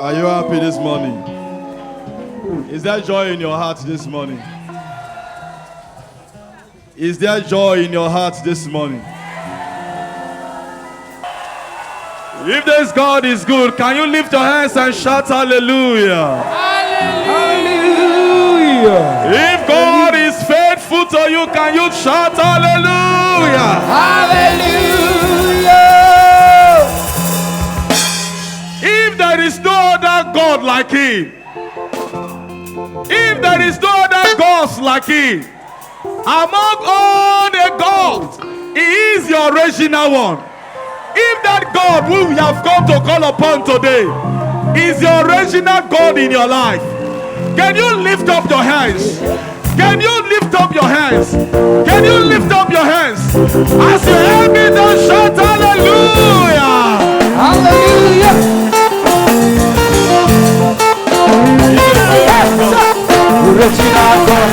Are you happy this morning? Is there joy in your heart this morning? Is there joy in your heart this morning? If this God is good, can you lift your hands and shout hallelujah? Hallelujah. If God is faithful to you, can you shout hallelujah? Hallelujah. If there is no other God like Him, if there is no other gods like Him, among all the gods, He is the original one. If that God who we have come to call upon today is the original God in your life, can you lift up your hands? Can you lift up your hands? Can you lift up your hands? As you hear me, don't shout hallelujah! Hallelujah. Original God.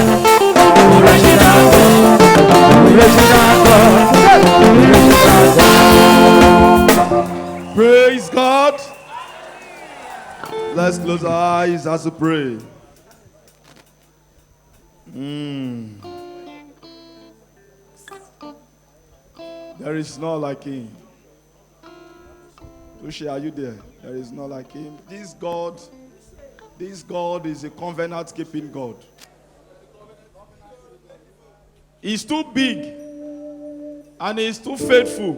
Original God. Original God. Original God. Praise God. Let's close our eyes as we pray. There is none like Him. Lucia, are you there? There is none like Him. This God is a covenant-keeping God. He's too big and He's too faithful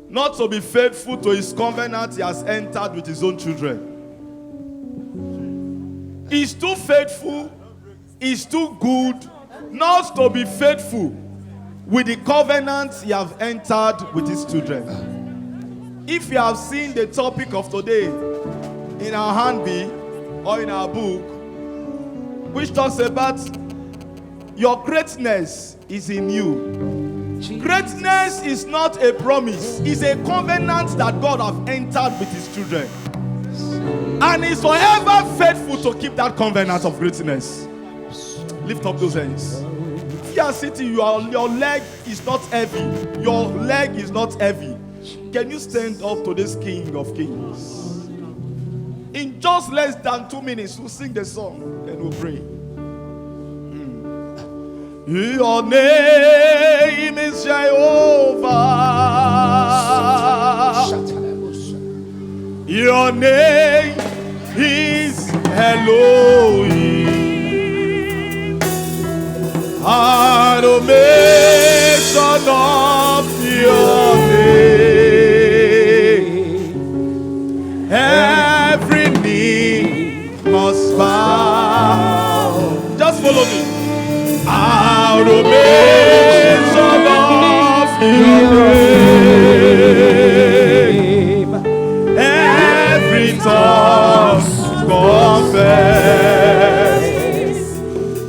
not to be faithful to His covenant He has entered with His own children. He's too faithful, He's too good not to be faithful with the covenant He has entered with His children. If you have seen the topic of today in our handbill or in our book, which talks about your greatness is in you. Greatness is not a promise, it's a covenant that God has entered with His children. And He's forever faithful to keep that covenant of greatness. Lift up those hands. If you are sitting, your leg is not heavy. Your leg is not heavy. Can you stand up to this King of Kings? In just less than 2 minutes, we'll sing the song and we'll pray. Your name is Jehovah. Your name is Elohim. Adoration of your name. Every knee must bow. Just follow me. Adoration of your name. Every tongue confess.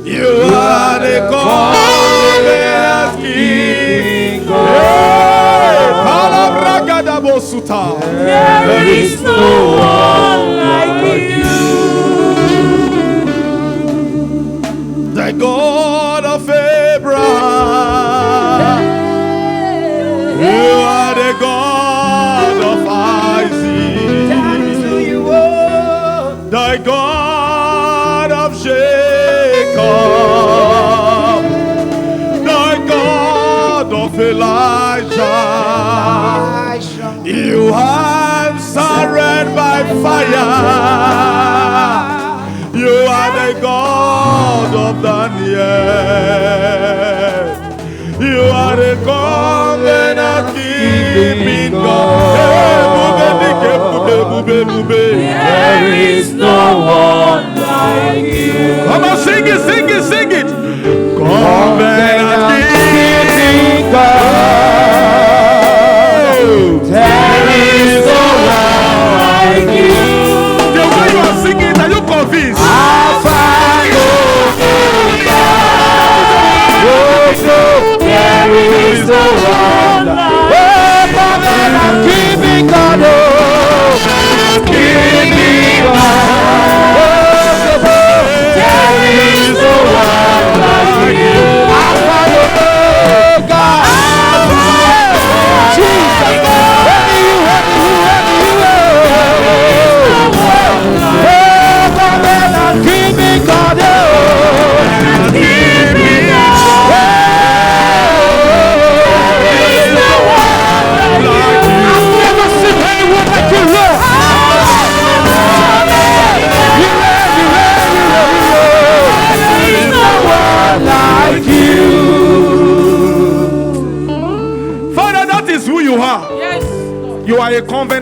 You are the covenant King. There is no one like you. The God of Abraham. You are the God of Isaac. That is who you are. The God of Jacob. The God of Elijah. You answered by fire. You are the God of Daniel. You are the covenant keeping God. There is no one like you. Come on, sing it, sing it, sing it. Covenant keeping God. There is no one like you. The way you are singing, are you convinced? There is no one like you. Covenant keeping God. There is no one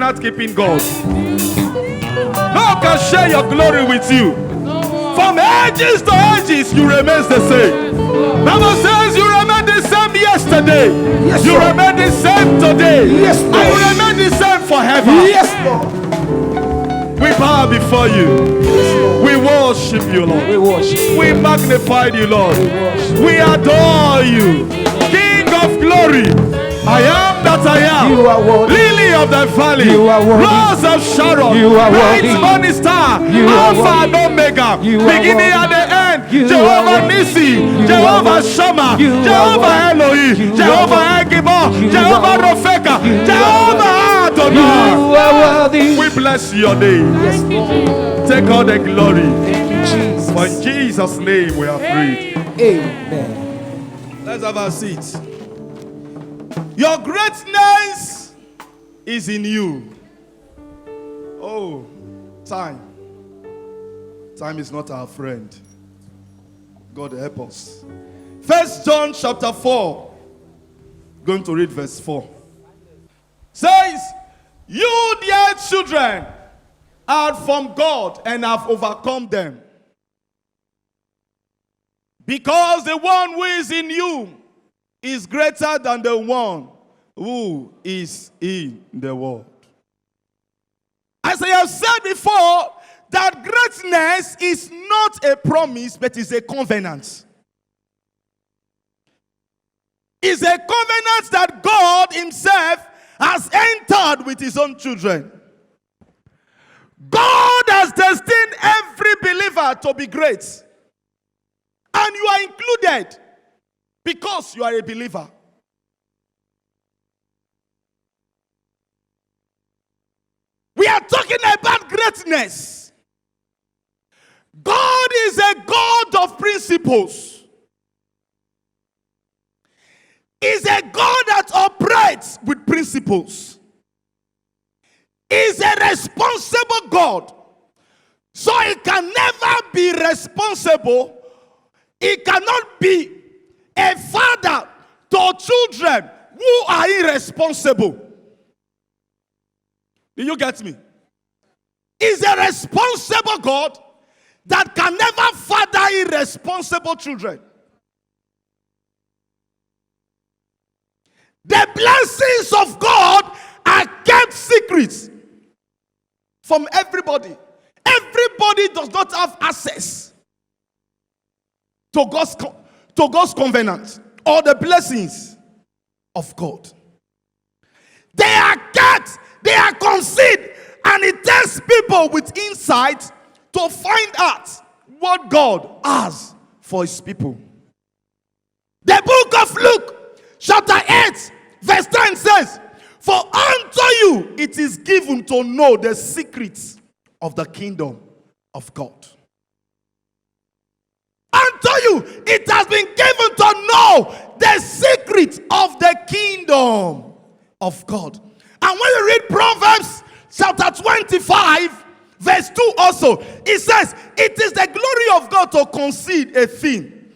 covenant keeping God. No one can share your glory with you. From ages to ages, you remain the same. Bible says you remain the same yesterday. Yes, you Lord. remain the same today. Yes, Lord. And you remain the same forever. Yes, Lord. We bow before you. We worship you, Lord. We worship. We magnify you, Lord. worship. We adore you. King of glory. I am that I am. You are worthy. Lily of the valley. You are worthy. Rose of Sharon. You are Bright worthy. morning star. You are Alpha and worthy. Omega. You are Beginning worthy. and the end. You are Jehovah worthy. Nissi. You are Jehovah worthy. Shammah. You are Jehovah worthy. Elohim. You are Jehovah worthy. Egibor. You Jehovah are worthy. Rofeka. You are Jehovah Adonai. You are worthy. We bless your name. Yes, Lord. Take all the glory. Thank you, Jesus. For in Jesus' name we are prayed. Amen. Let's have a seat. Your greatness is in you. Oh, time. Time is not our friend. God help us. 1 John chapter 4. Going to read verse 4. Says, you dear children are from God and have overcome them. Because the one who is in you is greater than the one who is in the world. As I have said before, that greatness is not a promise, but is a covenant. It's a covenant that God himself has entered with his own children. God has destined every believer to be great. And you are included because you are a believer. We are talking about greatness. God is a God of principles. He's a God that operates with principles. He's a responsible God. So he can never be responsible. He cannot be a father to children who are irresponsible. Do you get me? He's a responsible God that can never father irresponsible children. The blessings of God are kept secrets from everybody. Everybody does not have access to God's covenant or the blessings of God. They are kept, they are concealed, and it takes people with insight to find out what God has for his people. The book of Luke, chapter 8, verse 10 says, for unto you it is given to know the secrets of the kingdom of God. Unto you it has been given to know the secret of the kingdom of God. And when you read Proverbs chapter 25, verse 2 also, it says, it is the glory of God to conceal a thing,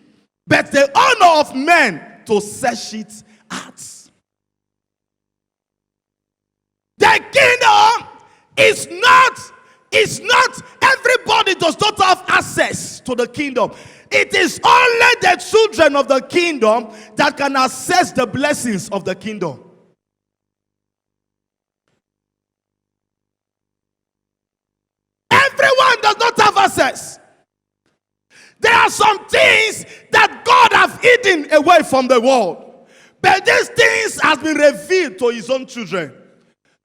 but the honor of men to search it out. The kingdom is not, everybody does not have access to the kingdom. It is only the children of the kingdom that can access the blessings of the kingdom. Everyone does not have access. There are some things that God has hidden away from the world, but these things have been revealed to his own children.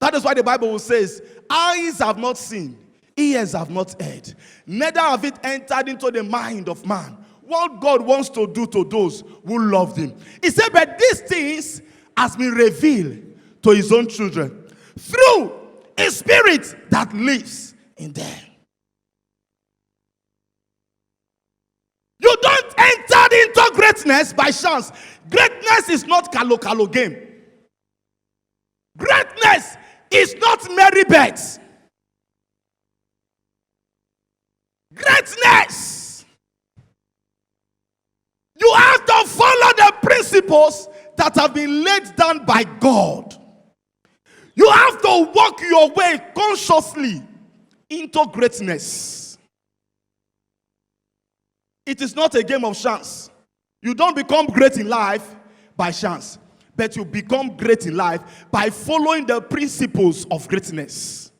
That is why the Bible says, eyes have not seen, ears have not heard, neither have it entered into the mind of man what God wants to do to those who love him. He said, but these things has been revealed to his own children through a spirit that lives in them. You don't enter into greatness by chance. Greatness is not kalo game. Greatness is not merry bets. Greatness, you have to follow the principles that have been laid down by God. You have to walk your way consciously into greatness. It is not a game of chance. You don't become great in life by chance, but you become great in life by following the principles of greatness.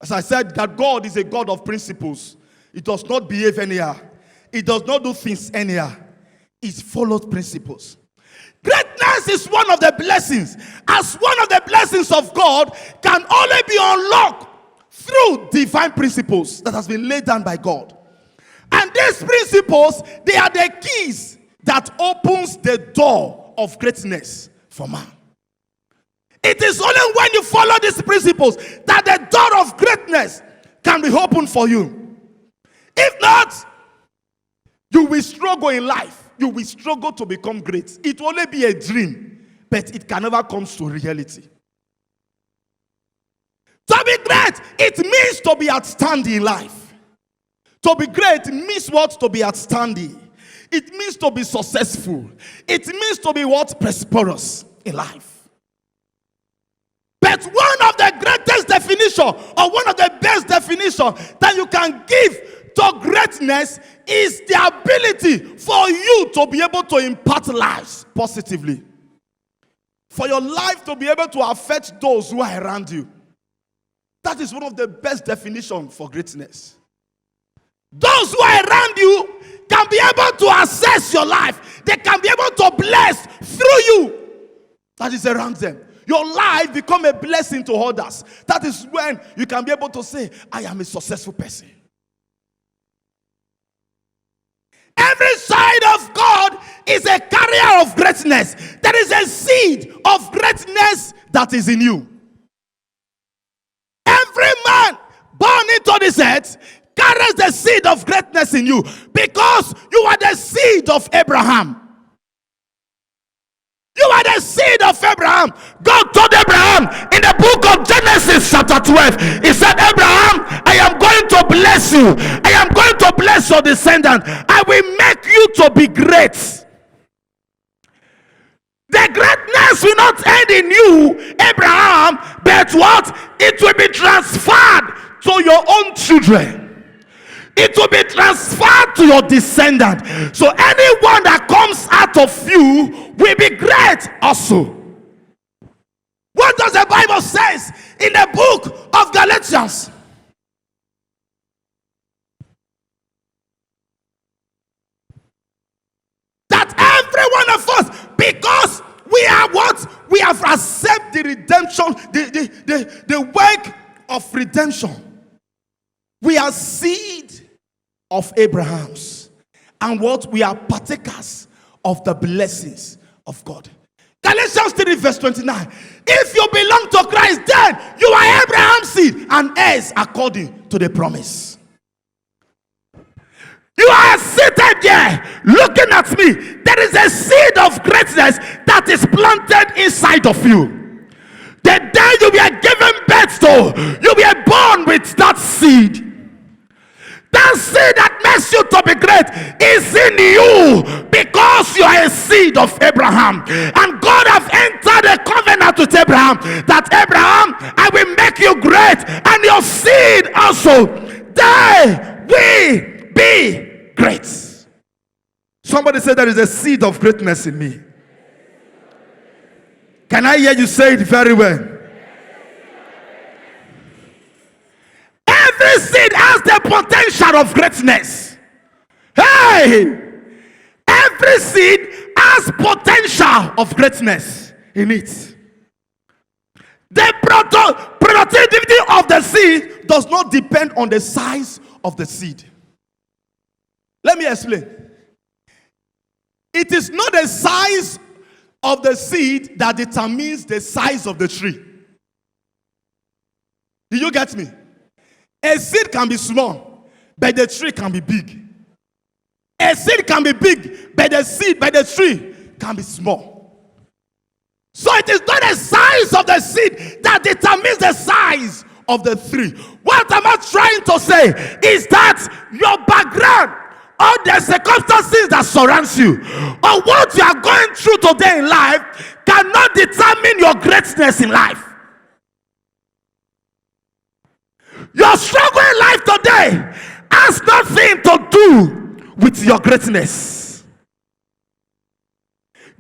As I said, that God is a God of principles. He does not behave anyhow. He does not do things anyhow. He follows principles. Greatness is one of the blessings. As one of the blessings of God can only be unlocked through divine principles that has been laid down by God. And these principles, they are the keys that opens the door of greatness for man. It is only when you follow these principles that the door of greatness can be opened for you. If not, you will struggle in life. You will struggle to become great. It will only be a dream, but it can never come to reality. To be great, it means to be outstanding in life. To be great means what? To be outstanding. It means to be successful. It means to be what? Prosperous in life. But one of the greatest definition, or one of the best definition that you can give to greatness is the ability for you to be able to impact lives positively. For your life to be able to affect those who are around you. That is one of the best definitions for greatness. Those who are around you can be able to access your life. They can be able to bless through you. That is around them. Your life become a blessing to others. That is when you can be able to say, I am a successful person. Every side of God is a carrier of greatness. There is a seed of greatness that is in you. Every man born into this earth carries the seed of greatness in you because you are the seed of Abraham. You are the seed of Abraham. God told Abraham in the book of Genesis chapter 12, he said, Abraham, I am going to bless you. I am going to bless your descendant. I will make you to be great. The greatness will not end in you, Abraham, but what? It will be transferred to your own children. It will be transferred to your descendant. So anyone that comes out of you will be great also. What does the Bible says in the book of Galatians? That every one of us, because we are what? We have accepted the redemption, the work of redemption. We are seed of Abraham's, and what? We are partakers of the blessings of God. Galatians 3 verse 29. If you belong to Christ, then you are Abraham's seed and heirs according to the promise. You are seated there looking at me. There is a seed of greatness that is planted inside of you. The day you were given birth to, you were born with that seed. That seed that makes you to be great is in you because you are a seed of Abraham. And God has entered a covenant with Abraham that Abraham, I will make you great, and your seed also, they will be great. Somebody said there is a seed of greatness in me. Can I hear you say it very well? Every seed has the potential of greatness. Hey! Every seed has potential of greatness in it. The productivity of the seed does not depend on the size of the seed. Let me explain. It is not the size of the seed that determines the size of the tree. Do you get me? A seed can be small, but the tree can be big. A seed can be big, but the tree can be small. So it is not the size of the seed that determines the size of the tree. What am I trying to say is that your background, or the circumstances that surrounds you, or what you are going through today in life, cannot determine your greatness in life. has nothing to do with your greatness.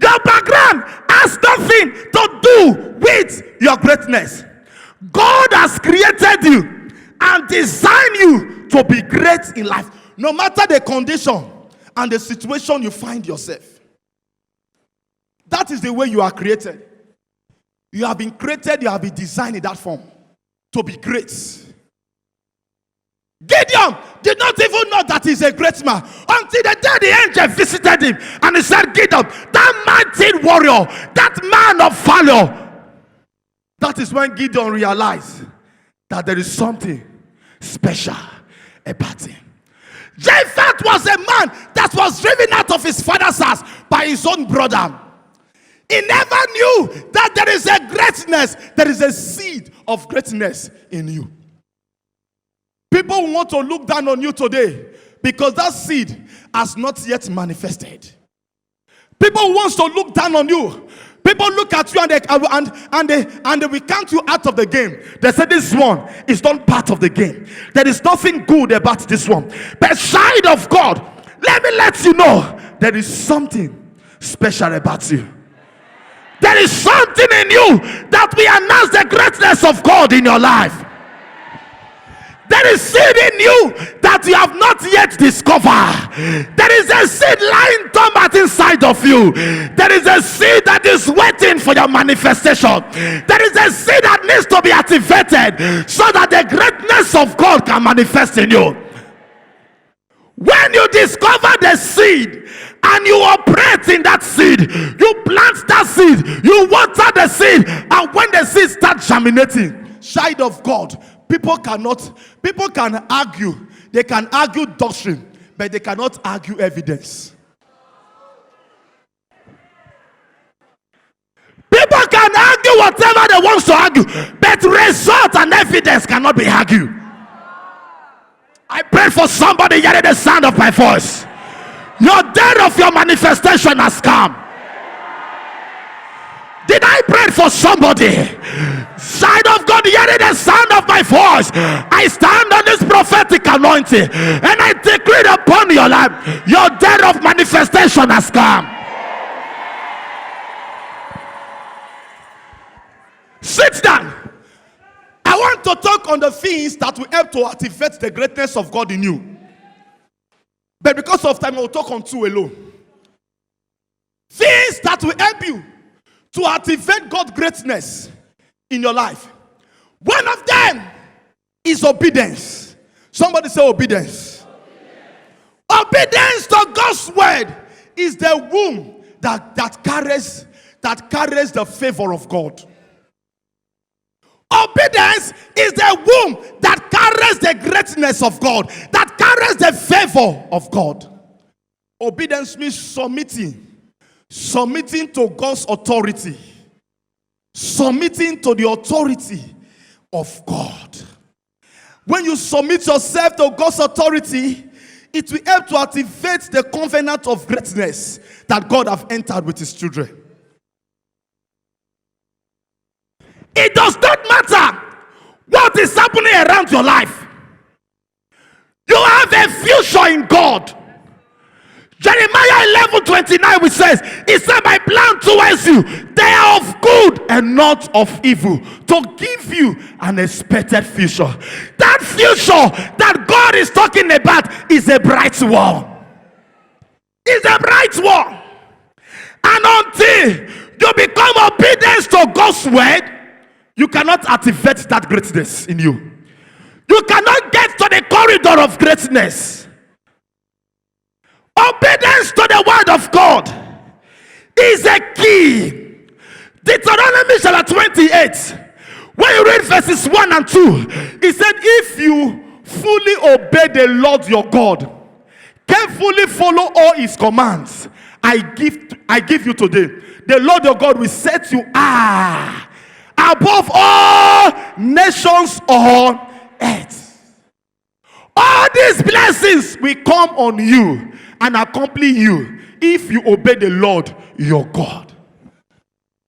Your background has nothing to do with your greatness. God has created you and designed you to be great in life, no matter the condition and the situation you find yourself. That is the way you are created. You have been created, you have been designed in that form to be great. Gideon did not even know that he's a great man until the day the angel visited him and he said, Gideon, that mighty warrior, that man of valor. That is when Gideon realized that there is something special about him. Jephthah was a man that was driven out of his father's house by his own brother. He never knew that there is a greatness, there is a seed of greatness in you. People want to look down on you today because that seed has not yet manifested. People want to look down on you. People look at you and they will count you out of the game. They say this one is not part of the game. There is nothing good about this one. But child of God, let me let you know there is something special about you. There is something in you that will announce the greatness of God in your life. There is seed in you that you have not yet discovered. There is a seed lying dormant inside of you. There is a seed that is waiting for your manifestation. There is a seed that needs to be activated so that the greatness of God can manifest in you. When you discover the seed and you operate in that seed, you plant that seed, you water the seed, and when the seed starts germinating, child of God, people can argue. They can argue doctrine, but they cannot argue evidence. People can argue whatever they want to argue, but result and evidence cannot be argued. I pray for somebody hearing the sound of my voice. Your day of your manifestation has come. Did I pray for somebody? Side of God, hearing the sound of my voice. I stand on this prophetic anointing and I decree upon your life, your day of manifestation has come. Sit down. I want to talk on the things that will help to activate the greatness of God in you. But because of time, I will talk on two alone. Things that will help you to activate God's greatness in your life. One of them is obedience. Somebody say obedience. Obedience to God's word is the womb that carries the favor of God. Obedience is the womb that carries the greatness of God, that carries the favor of God. Obedience means submitting to God's authority, submitting to the authority of God. When you submit yourself to God's authority, it will help to activate the covenant of greatness that God has entered with his children. It does not matter what is happening around your life. You have a future in God. Jeremiah 11:29, which says, he said, my plan towards you, they are of good and not of evil, to give you an expected future. That future that God is talking about is a bright one. It's a bright one. And until you become obedient to God's word, you cannot activate that greatness in you. You cannot get to the corridor of greatness. Obedience to the word of God is a key. Deuteronomy chapter 28, when you read verses 1 and 2, it said, if you fully obey the Lord your God, carefully follow all his commands I give you today, the Lord your God will set you above all nations on earth. All these blessings will come on you and accompany you if you obey the Lord your God.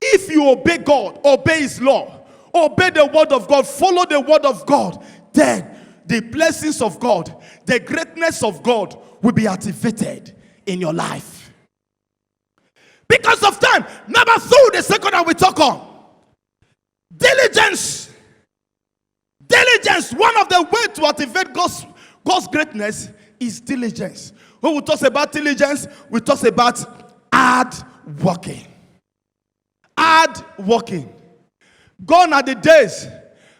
If you obey God, obey his law, obey the word of God, follow the word of God, then the blessings of God, the greatness of God will be activated in your life. Because of time, number 2, the second that we talk on. Diligence. Diligence. One of the ways to activate God's greatness is diligence. When we talk about diligence, we talk about hard working. Hard working. Gone are the days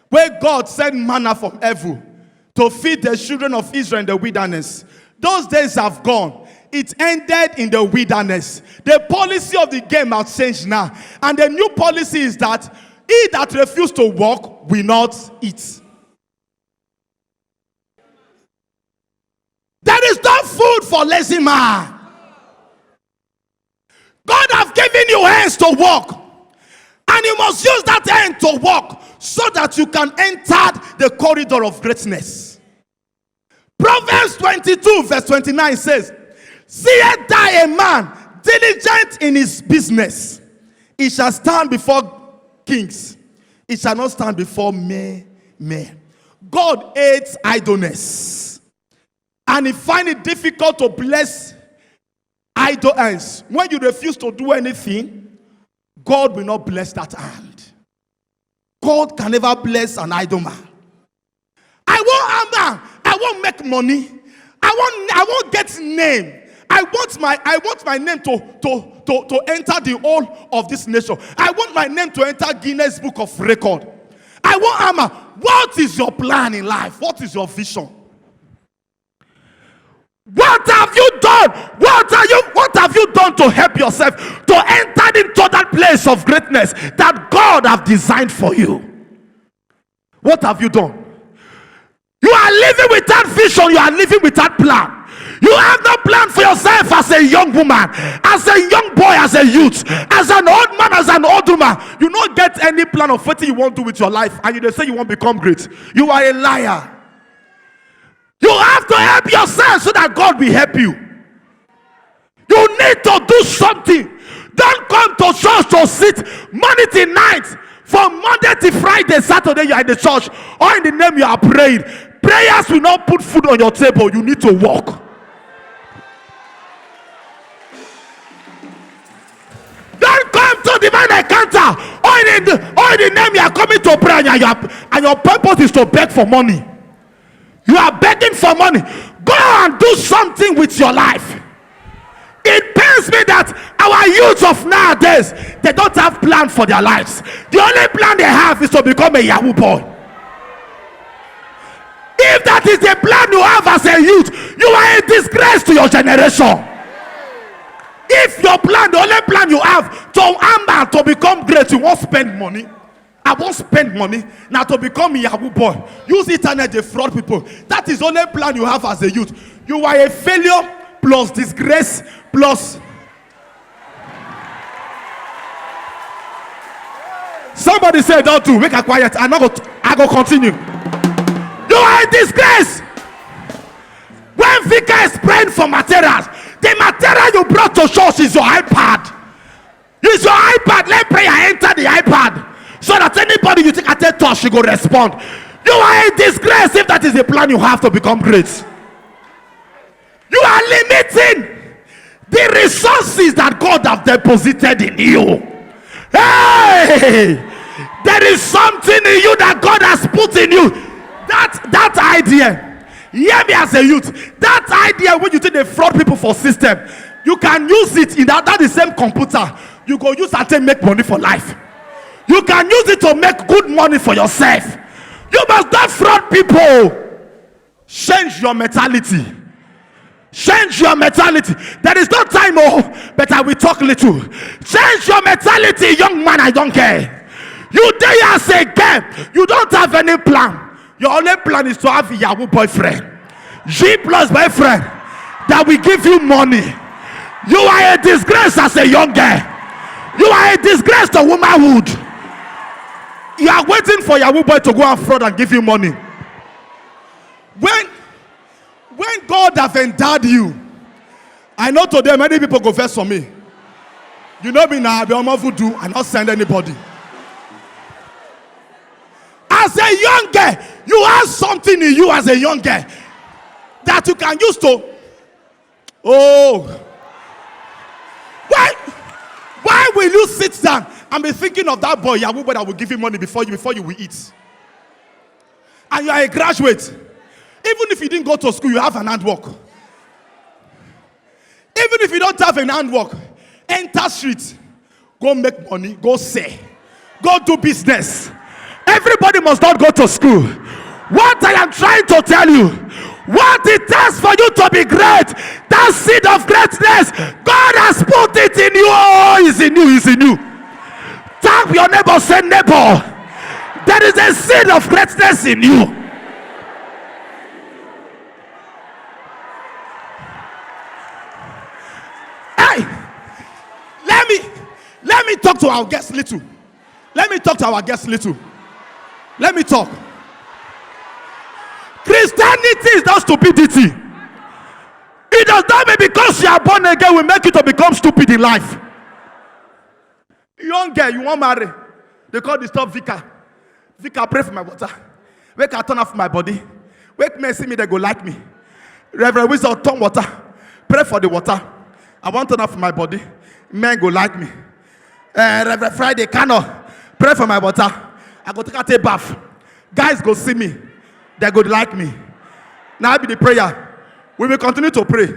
where God sent manna from heaven to feed the children of Israel in the wilderness. Those days have gone. It ended in the wilderness. The policy of the game has changed now. And the new policy is that he that refuses to work will not eat. There is no food for lazy man. God has given you hands to work. And you must use that hand to work so that you can enter the corridor of greatness. Proverbs 22 verse 29 says, "Seest thou a man diligent in his business? He shall stand before kings. He shall not stand before men." God hates idleness. And he finds it difficult to bless idle hands. When you refuse to do anything, God will not bless that hand. God can never bless an idle man. I won't make money. I won't get name. I want my name to enter the whole of this nation. I want my name to enter Guinness Book of Record. I want hammer. What is your plan in life? What is your vision? What have you done? What have you done to help yourself to enter into that place of greatness that God have designed for you? What have you done? You are living without vision. You are living without plan. You have no plan for yourself as a young woman, as a young boy, as a youth, as an old man, as an old woman. You don't get any plan of what you want to do with your life, and you say you won't become great. You are a liar. You have to help yourself so that God will help you. You need to do something. Don't come to church to sit Monday till night. From Monday to Friday, Saturday you are in the church, or in the name you are praying. Prayers will not put food on your table. You need to walk. Don't come to divine encounter, or in the name you are coming to pray, and your purpose is to beg for money. You are begging for money. Go and do something with your life. It pains me that our youth of nowadays, they don't have plan for their lives. The only plan they have is to become a Yahoo boy. If that is the plan you have as a youth, you are a disgrace to your generation. If your plan, the only plan you have to become great, you won't spend money. I won't spend money now to become a Yahoo boy. Use internet to fraud people. That is the only plan you have as a youth. You are a failure plus disgrace plus. Somebody say don't do. Make a quiet. I go continue. You are a disgrace. When Vika is praying for materials, the material you brought to church is your iPad. Use your iPad. Let prayer enter the iPad. So that anybody you think at that touch, you go respond. You are a disgrace if that is the plan you have to become great. You are limiting the resources that God have deposited in you. Hey, there is something in you that God has put in you. That idea, hear me as a youth. That idea when you think they fraud people for system, you can use it in that the same computer. You go use that to make money for life. You can use it to make good money for yourself. You must not fraud people. Change your mentality. Change your mentality. There is no time, but I will talk little. Change your mentality, young man and young girl. You there as a girl, you don't have any plan. Your only plan is to have a Yahoo boyfriend, G plus boyfriend that will give you money. You are a disgrace as a young girl. You are a disgrace to womanhood. You are waiting for Yahoo boy to go and fraud and give you money. When God have endowed you, I know today many people go first for me. You know me now, I be on voodoo. I not send anybody. As as a young girl, you have something in you as a young girl that you can use to. Oh. Why will you sit down and be thinking of that boy, Yahoo boy that will give you money before you will eat? And you are a graduate. Even if you didn't go to school, you have an handwork. Even if you don't have an handwork, enter street, go make money, go sell, go do business. Everybody must not go to school. What I am trying to tell you, what it takes for you to be great, that seed of greatness, God has put it in you. Oh, it's in you, it's in you. Tap your neighbor, say, neighbor, there is a seed of greatness in you. Hey, let me talk to our guests little. Let me talk to our guests little. Let me talk. Christianity is not stupidity. It does not mean because you are born again will make you to become stupid in life. Young girl, you want marry? They call this stuff Vika. Vika, pray for my water. Wake I turn off my body. Wake me, see me, they go like me. Reverend Wisdom, turn water. Pray for the water. I want to turn off my body. Men go like me. Reverend Friday, cannot pray for my water. I go take a bath. Guys go see me. They go like me. Now be the prayer. We will continue to pray.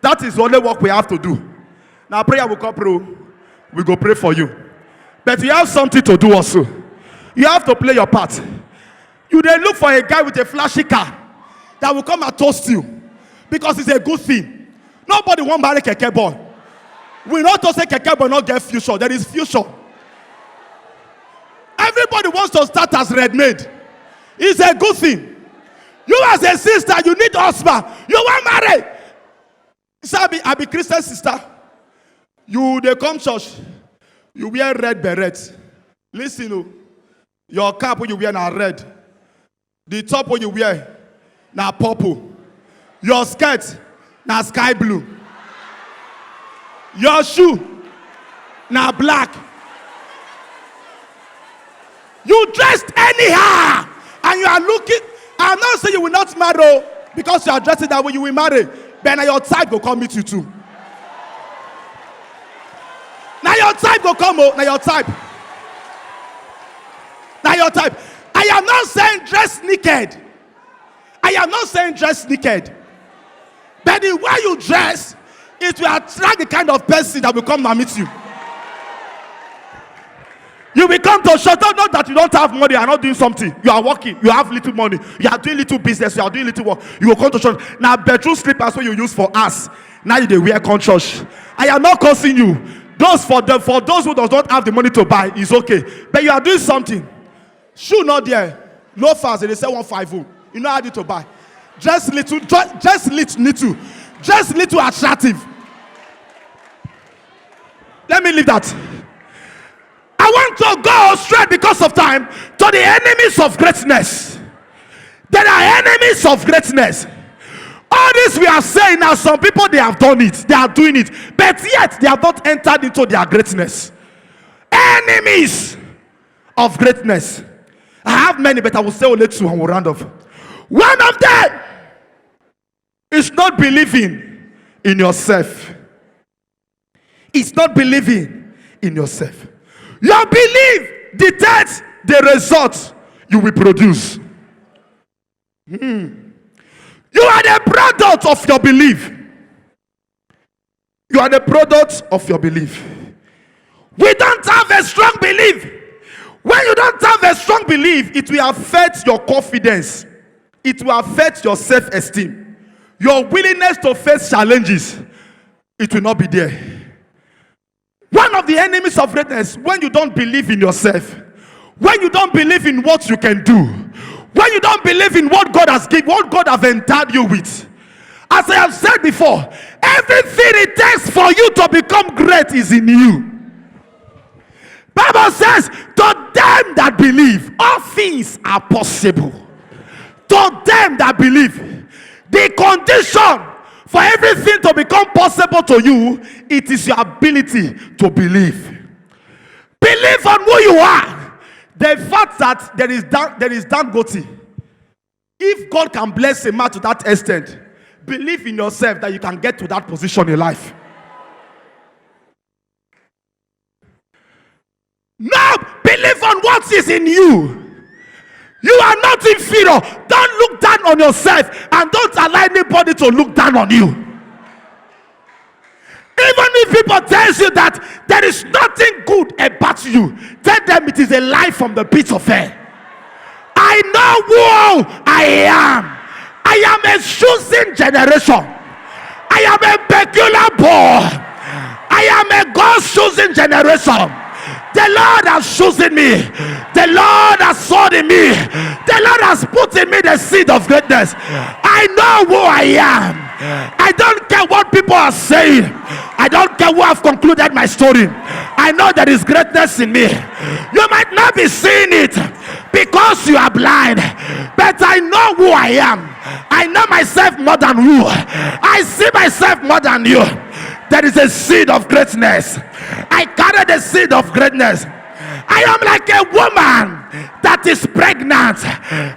That is the only work we have to do. Now prayer will come through. We go pray for you. But you have something to do also. You have to play your part. You then look for a guy with a flashy car that will come and toast you because it's a good thing. Nobody wants to marry keke boy. We not to say keke boy not get future. There is future. Everybody wants to start as ready-made. It's a good thing. You as a sister, you need husband. You want marry. So I be Christian sister. You they come church. You wear red beret. Listen, oh, your cap when you wear na red. The top when you wear na purple. Your skirt na sky blue. Your shoe na black. You dressed anyhow, and you are looking. I'm not saying you will not marry because you are dressed that way. You will marry, but now your type will come meet you too. Now your type will come. Now your type. Now your type. I am not saying dress naked. I am not saying dress naked. But the way you dress, it will attract the kind of person that will come and meet you. You will come to shut up, not that you don't have money, you are not doing something. You are working, you have little money, you are doing little business, you are doing little work. You will come to church. Now, bedroom slippers what you use for us. Now you they wear con church. I am not cursing you. Those for those who does not have the money to buy, is okay. But you are doing something. Shoe not there. No fast, they say 150. You know how to buy. Just little, just little attractive. Let me leave that. I want to go straight because of time to the enemies of greatness. There are enemies of greatness. All this we are saying now, some people they have done it, they are doing it, but yet they have not entered into their greatness. Enemies of greatness. I have many, but I will say only two and we'll round off. One of them is not believing in yourself. It's not believing in yourself. Your belief dictates the result you will produce. You are the product of your belief. You are the product of your belief. We don't have a strong belief. When you don't have a strong belief, it will affect your confidence. It will affect your self-esteem. Your willingness to face challenges, it will not be there. One of the enemies of greatness, when you don't believe in yourself, when you don't believe in what you can do, when you don't believe in what God has given, what God has endowed you with. As I have said before, everything it takes for you to become great is in you. Bible says, to them that believe, all things are possible. To them that believe, the condition for everything to become possible to you, it is your ability to believe. Believe on who you are. The fact that there is Dangote, if God can bless a man to that extent, believe in yourself that you can get to that position in life. No, believe on what is in you. You are not inferior. Don't look down on yourself, and don't allow anybody to look down on you. Even if people tell you that there is nothing good about you, tell them it is a lie from the pit of hell. I know who I am. I am a chosen generation. I am a peculiar boy. I am a God's chosen generation. The Lord has chosen me. The Lord has sown in me. The Lord has put in me the seed of greatness. I know who I am. I don't care what people are saying. I don't care who have concluded my story. I know there is greatness in me. You might not be seeing it because you are blind, but I know who I am. I know myself more than you. I see myself more than you. There is a seed of greatness. I carry the seed of greatness. I am like a woman that is pregnant.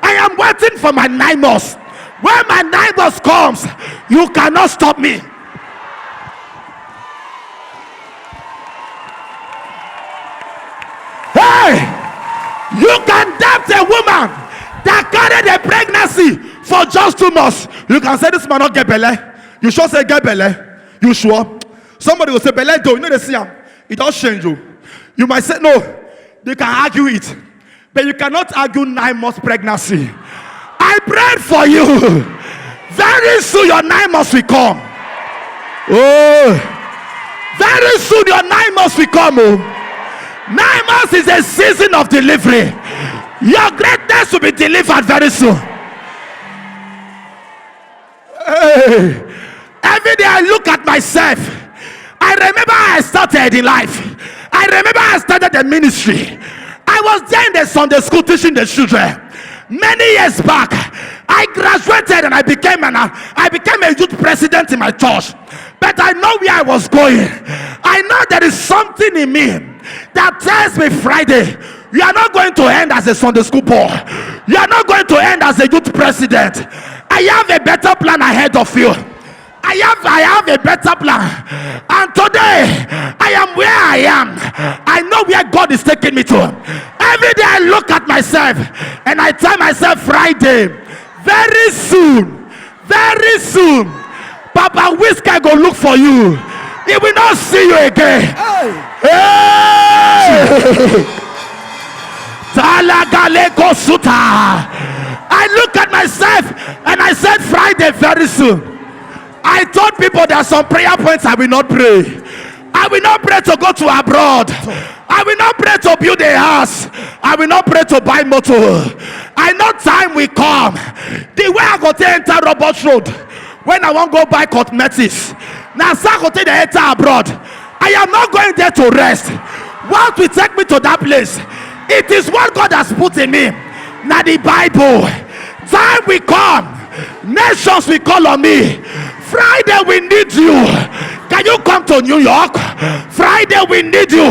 I am waiting for my 9 months. When my 9 months comes, you cannot stop me. Hey, you can doubt a woman that carried a pregnancy for just 2 months. You can say this man not get belly. You sure say get belly. You sure? Somebody will say belly though. You know they see him. It all change you. You might say no. You can argue it, but you cannot argue 9 months pregnancy. I prayed for you. Very soon your 9 months will come. Oh, very soon your 9 months will come. Oh, 9 months is a season of delivery. Your greatness will be delivered very soon. Hey. Every day I look at myself. I remember how I started in life. I remember how I started the ministry. I was there in the Sunday school teaching the children. Many years back, I graduated and I became a youth president in my church. But I know where I was going. I know there is something in me that tells me Friday, you are not going to end as a Sunday school boy. You are not going to end as a youth president. I have a better plan ahead of you. I have a better plan. And today, I am where I am. I know where God is taking me to. Every day I look at myself and I tell myself, Friday, very soon, Papa Whisker go look for you. He will not see you again. Hey! I look at myself and I said, Friday, very soon. I told people there are some prayer points I will not pray. I will not pray to go to abroad. I will not pray to build a house. I will not pray to buy motor. I know time will come. The way I go to enter Robert Road when I want to go buy cosmetics. Now I go to the enter abroad. I am not going there to rest. What will take me to that place? It is what God has put in me. Now the Bible. Time will come. Nations will call on me. Friday we need you. Can you come to New York? Friday we need you.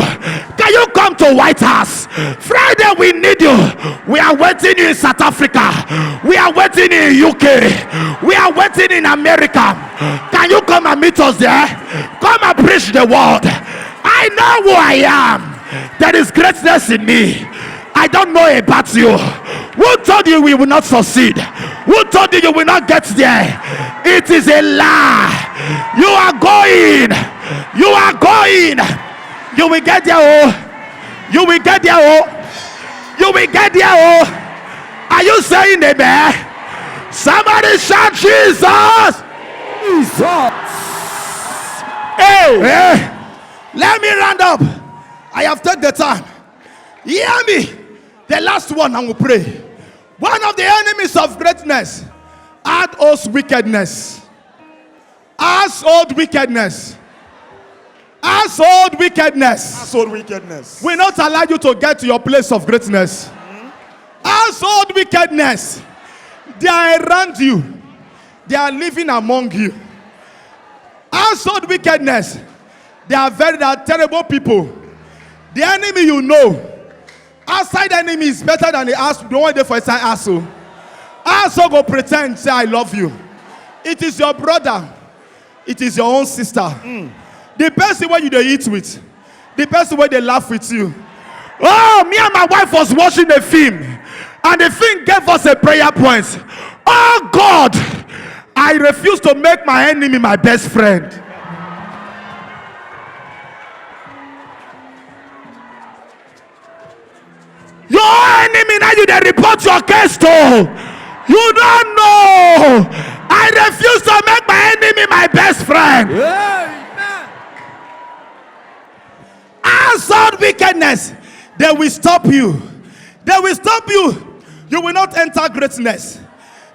Can you come to White House? Friday we need you. We are waiting in South Africa. We are waiting in UK. We are waiting in America. Can you come and meet us there? Come and preach the word. I know who I am. There is greatness in me. I don't know about you. Who told you we will not succeed? Who told you you will not get there? It is a lie. You are going. You are going. You will get there. Oh. You will get there. Oh. You will get there. Oh. Are you saying amen? Somebody shout Jesus. Jesus. Hey. Hey. Let me round up. I have taken the time. Hear me. The last one I will pray. One of the enemies of greatness, household wickedness. Household wickedness. Household wickedness. Household wickedness. Will not allow you to get to your place of greatness. Household wickedness. They are around you. They are living among you. Household wickedness. They are terrible people. The enemy you know Outside enemy is better than the house. Don't want there for inside asshole. Also go pretend say I love you. It is your brother. It is your own sister. The person where you dey eat with. The person where they laugh with you. Oh, me and my wife was watching a film, and the film gave us a prayer point. Oh God, I refuse to make my enemy my best friend. Your enemy now you dey report your case to. You don't know. I refuse to make my enemy my best friend. Outside wickedness, they will stop you. They will stop you. You will not enter greatness.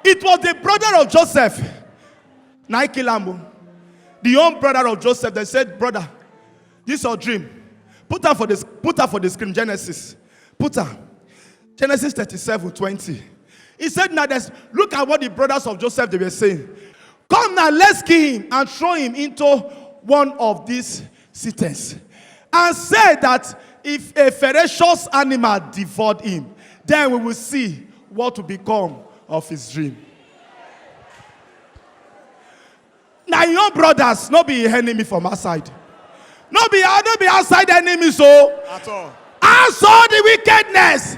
It was the brother of Joseph, Naikilamu, the own brother of Joseph. They said, brother, this is your dream. Put her for the screen. Genesis. Put her. Genesis 37:20. He said, now look at what the brothers of Joseph they were saying. Come now, let's kill him and throw him into one of these cisterns. And say that if a ferocious animal devoured him, then we will see what will become of his dream. Now your brothers, not be enemy from outside. Not be outside enemy, so At all. outside the wickedness.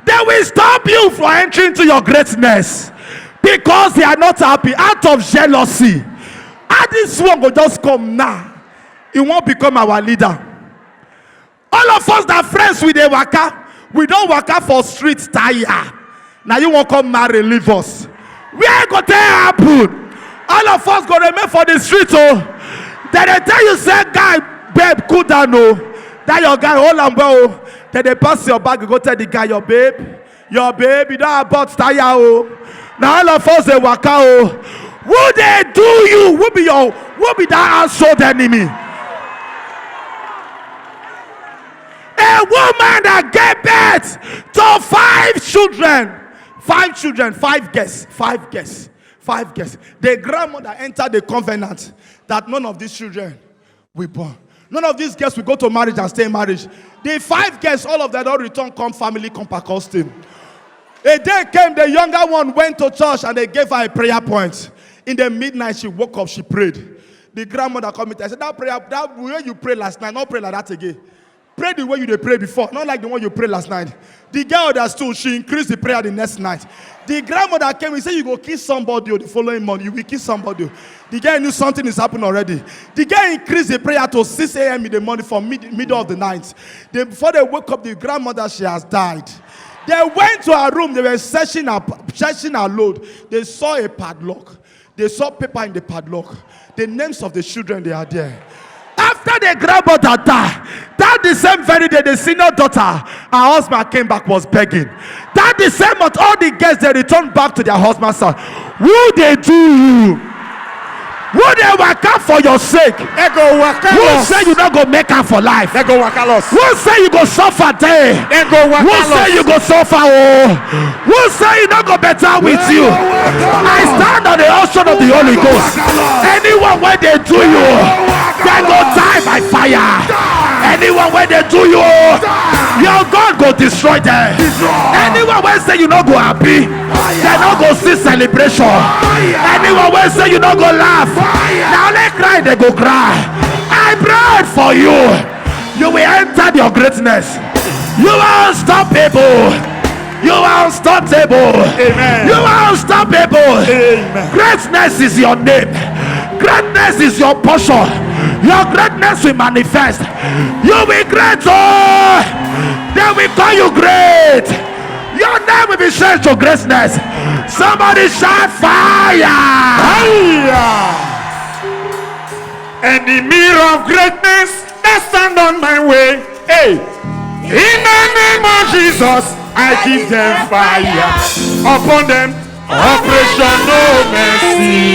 They will stop you from entering to your greatness because they are not happy out of jealousy. And this one will just come now. He won't become our leader. All of us that friends with the waka, we don't waka for street tire. Now you won't come marry, leave us. Where go there happen? All of us go remain for the street. Oh, then they tell you say, guy, babe, cool down. Oh, that your guy hold on well. Then they pass your bag, you go tell the guy, your babe, you don't have butt tire. Oh, now all of us they waka. Oh, who they do you? Who be that household enemy? A woman that gave birth to 5 children. 5 children, 5 guests. The grandmother entered the covenant that none of these children will born. None of these guests will go to marriage and stay in marriage. The 5 guests, all of them don't return, come family, come Pentecostal. A day came, the younger one went to church and they gave her a prayer point. In the midnight, she woke up, she prayed. The grandmother called me. I said, that prayer, that way you prayed last night, not pray like that again. Pray the way you did pray before, not like the one you prayed last night. The girl understood, she increased the prayer the next night. The grandmother came and said, you go kiss somebody the following month, you will kiss somebody. The girl knew something is happening already. The girl increased the prayer to 6 a.m. in the morning from middle of the night. Before they woke up, the grandmother, she has died. They went to her room, they were searching her load. They saw a padlock. They saw paper in the padlock. The names of the children, they are there. After the grandmother died, that the same very day, the senior daughter, her husband came back, was begging. That the same month, all the guests, they returned back to their husband's son. Who they do you? Who they work out for your sake? They go work out. Who say you not go make out for life? They go work out. Who say you go suffer day? They go work Who out. say you go suffer? Oh, who say you not go better with you? I stand on the ocean of the Holy Ghost. Anyone where they do you, they go die by fire. Anyone where they do you, your God go destroy them. Anyone where say you not go happy, they not go see celebration. Anyone where say you not go laugh, now they cry, they go cry. I prayed for you. You will enter your greatness. You are unstoppable. You are unstoppable. Amen. You are unstoppable. Amen. Greatness is your name. Greatness is your portion. Your greatness will manifest. You will be great. Oh, they will call you great. Your name will be changed to greatness. Somebody shout fire. And the mirror of greatness that stand on my way. Hey, in the name of Jesus, I give them fire. Upon them, operation no mercy.